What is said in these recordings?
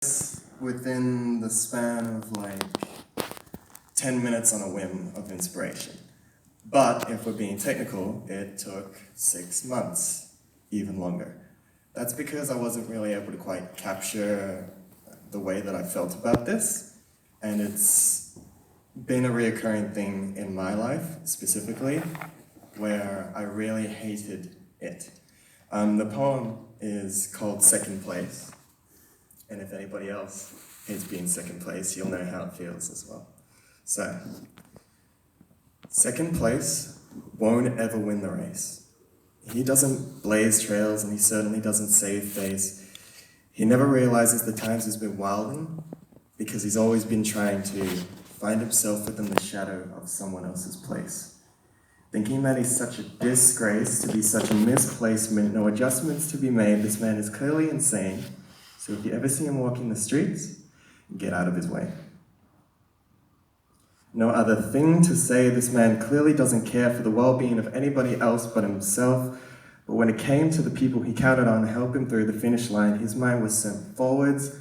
Within the span of like 10 minutes on a whim of inspiration. But if we're being technical, it took 6 months, even longer. That's because I wasn't really able to quite capture the way that I felt about this, and it's been a reoccurring thing in my life, specifically, where I really hated it. The poem is called Second Place, and if anybody else hates being second place, you'll know how it feels as well. So, second place won't ever win the race. He doesn't blaze trails, and he certainly doesn't save face. He never realizes the times he's been wilding, because he's always been trying to find himself within the shadow of someone else's place. Thinking that he's such a disgrace, to be such a misplacement, no adjustments to be made, this man is clearly insane. So if you ever see him walking the streets, get out of his way. No other thing to say, this man clearly doesn't care for the well-being of anybody else but himself. But when it came to the people he counted on to help him through the finish line, his mind was sent forwards,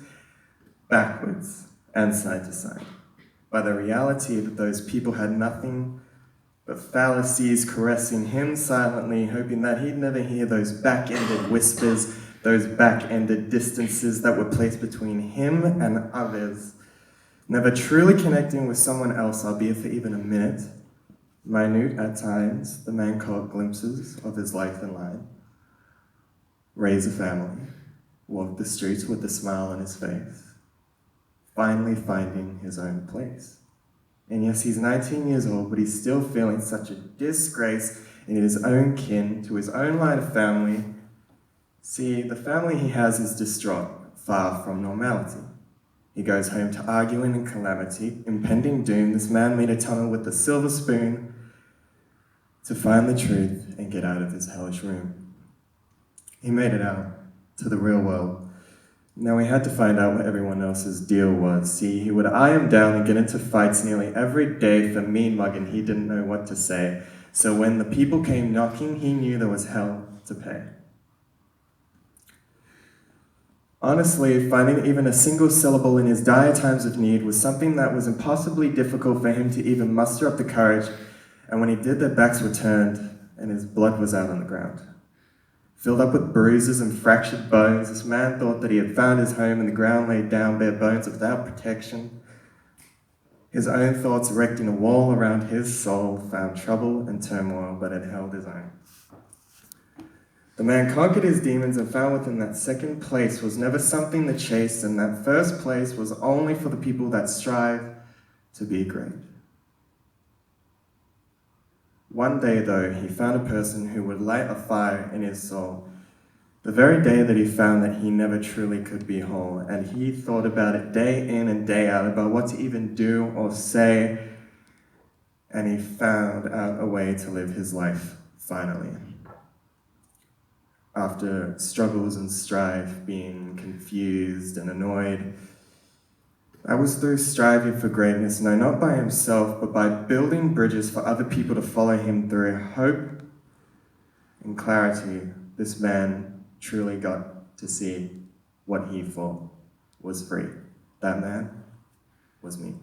backwards, and side to side by the reality that those people had nothing but fallacies caressing him silently, hoping that he'd never hear those back-ended whispers, those back-ended distances that were placed between him and others, never truly connecting with someone else, albeit for even a minute. Minute at times, the man caught glimpses of his life in line. Raise a family, walk the streets with a smile on his face, finally finding his own place. And yes, he's 19 years old, but he's still feeling such a disgrace in his own kin, to his own line of family. See, the family he has is distraught, far from normality. He goes home to arguing and calamity, impending doom. This man made a tunnel with a silver spoon to find the truth and get out of his hellish room. He made it out to the real world. Now he had to find out what everyone else's deal was. See, he would eye him down and get into fights nearly every day for mean mugging. He didn't know what to say. So when the people came knocking, he knew there was hell to pay. Honestly, finding even a single syllable in his dire times of need was something that was impossibly difficult for him to even muster up the courage, and when he did, their backs were turned, and his blood was out on the ground. Filled up with bruises and fractured bones, this man thought that he had found his home, and the ground laid down bare bones without protection. His own thoughts erecting a wall around his soul found trouble and turmoil, but had held his own. The man conquered his demons and found within that second place was never something to chase, and that first place was only for the people that strive to be great. One day, though, he found a person who would light a fire in his soul. The very day that he found that he never truly could be whole, and he thought about it day in and day out, about what to even do or say, and he found out a way to live his life, finally. After struggles and strife, being confused and annoyed, that was through striving for greatness, no, not by himself, but by building bridges for other people to follow him through hope and clarity. This man truly got to see what he thought was free. That man was me.